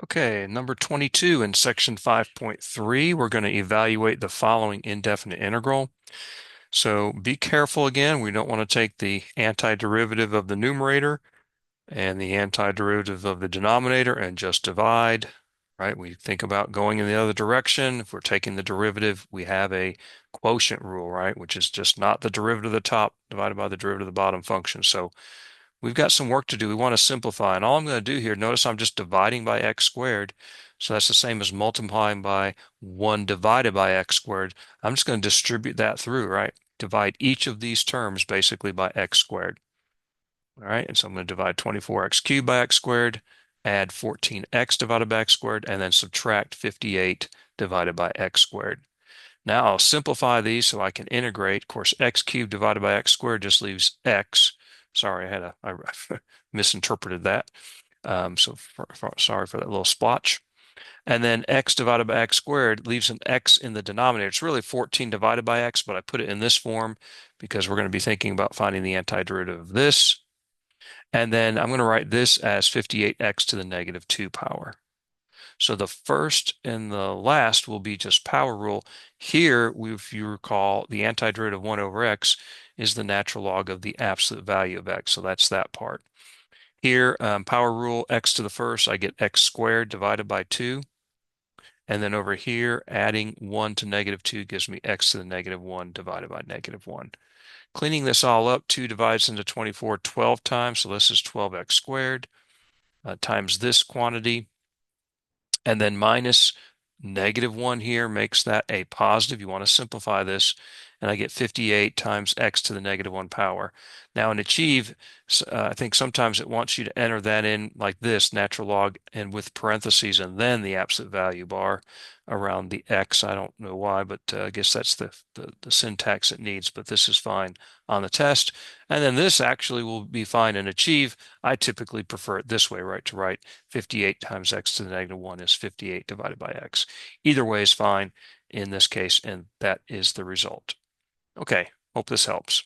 Okay, number 22 in section 5.3, we're going to evaluate the following indefinite integral. So be careful again. We don't want to take the antiderivative of the numerator and the antiderivative of the denominator and just divide, right? We think about going in the other direction. If we're taking the derivative, we have a quotient rule, right? Which is just not the derivative of the top divided by the derivative of the bottom function. So we've got some work to do. We want to simplify. And all I'm going to do here, notice I'm just dividing by x squared. So that's the same as multiplying by 1 divided by x squared. I'm just going to distribute that through, right? Divide each of these terms basically by x squared. All right, and so I'm going to divide 24x cubed by x squared, add 14x divided by x squared, and then subtract 58 divided by x squared. Now I'll simplify these so I can integrate. Of course, x cubed divided by x squared just leaves x. Sorry, I misinterpreted that. Sorry for that little splotch. And then x divided by x squared leaves an x in the denominator. It's really 14 divided by x, but I put it in this form because we're going to be thinking about finding the antiderivative of this. And then I'm going to write this as 58x to the negative 2 power. So the first and the last will be just power rule. Here, if you recall, the antiderivative of 1 over x is the natural log of the absolute value of x. So that's that part. Here, power rule, x to the first, I get x squared divided by 2. And then over here, adding 1 to negative 2 gives me x to the negative 1 divided by negative 1. Cleaning this all up, 2 divides into 24 12 times, so this is 12x squared times this quantity, and then minus negative 1 here makes that a positive. You want to simplify this, and I get 58 times x to the negative 1 power. Now in Achieve, I think sometimes it wants you to enter that in like this, natural log, and with parentheses, and then the absolute value bar around the x. I don't know why, but I guess that's the syntax it needs, but this is fine on the test. And then this actually will be fine in Achieve. I typically prefer it this way, right? To write 58 times x to the negative 1 is 58 divided by x. Either way is fine in this case, and that is the result. Okay, hope this helps.